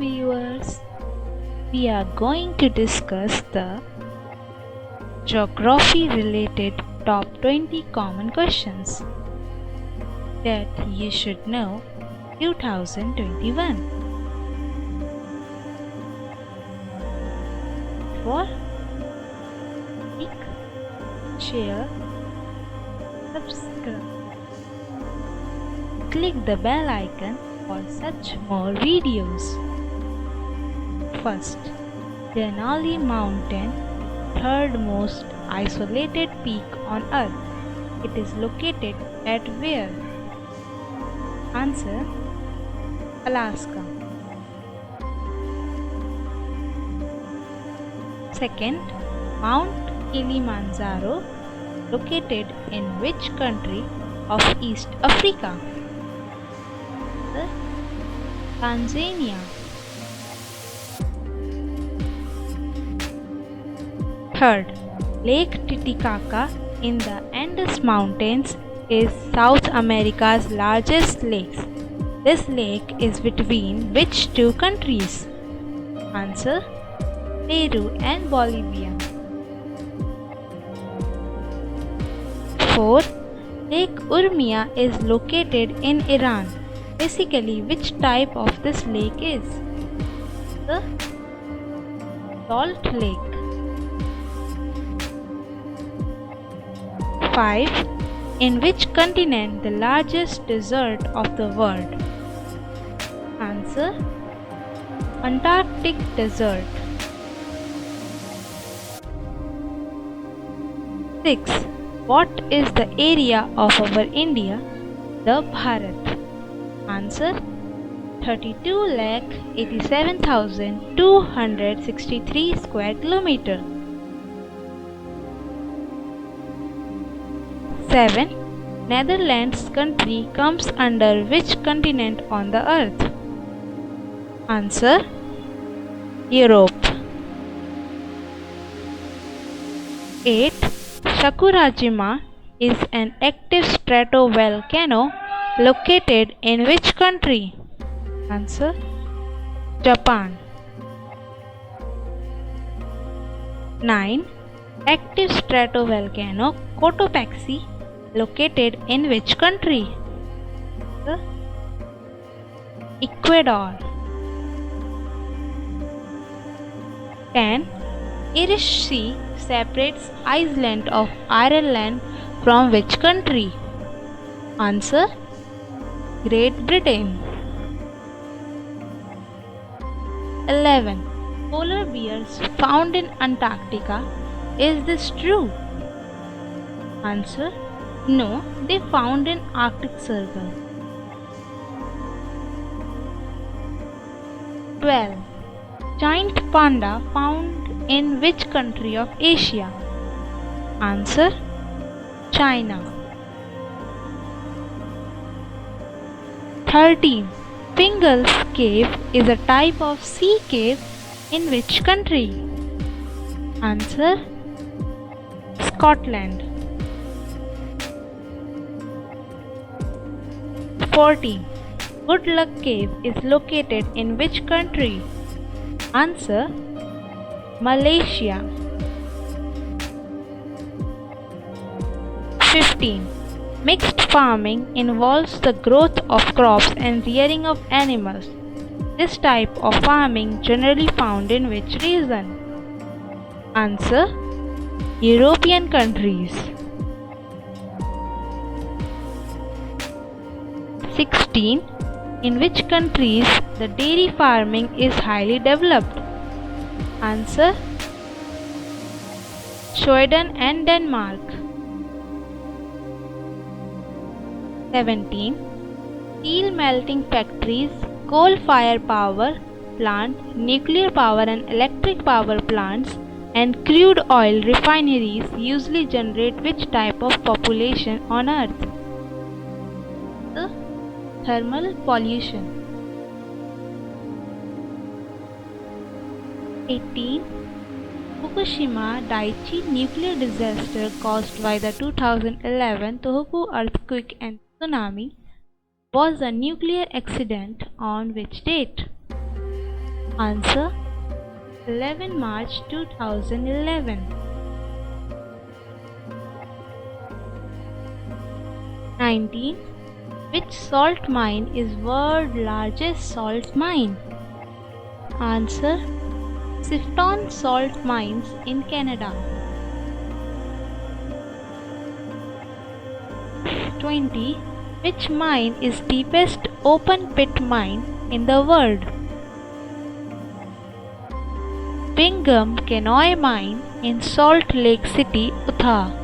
viewers, we are going to discuss the geography related top 20 common questions that you should know 2021. For like, share, subscribe. Click the bell icon for such more videos. First, Denali Mountain, third most isolated peak on Earth. It is located at where? Answer: Alaska. Second, Mount Kilimanjaro, located in which country of East Africa? Tanzania. Third, Lake Titicaca in the Andes Mountains is South America's largest lake. This lake is between which two countries? Answer: Peru and Bolivia. Fourth, Lake Urmia is located in Iran. Basically, which type of this lake is? The salt lake. 5. In which continent the largest desert of the world? Answer: Antarctic desert. 6. What is the area of our India, the Bharat? Answer: 32,87,263 square kilometer. 7. Netherlands country comes under which continent on the earth? Answer: Europe. 8. Sakurajima is an active stratovolcano located in which country? Answer: Japan. 9. Active stratovolcano Cotopaxi located in which country? Ecuador. 10. Irish Sea separates Iceland of Ireland from which country? Answer: Great Britain. 11. Polar bears found in Antarctica. Is this true? Answer: No, they found in Arctic Circle. 12. Giant panda found in which country of Asia? Answer: China. 13. Fingal's Cave is a type of sea cave in which country? Answer: Scotland. 14. Good Luck Cave is located in which country? Answer: Malaysia. 15. Mixed farming involves the growth of crops and rearing of animals. This type of farming generally found in which region? Answer: European countries. 16. In which countries the dairy farming is highly developed? Answer: Sweden and Denmark. 17. Steel melting factories, coal-fired power plant, nuclear power and electric power plants, and crude oil refineries usually generate which type of population on Earth? The thermal pollution. 18. Fukushima Daiichi nuclear disaster caused by the 2011 Tohoku earthquake and tsunami was a nuclear accident on which date? Answer 11 March 2011. 19. Which salt mine is world's largest salt mine? Answer Sifton Salt Mines in Canada. 20. Which mine is deepest open pit mine in the world? Bingham Kenoi Mine in Salt Lake City, Utah.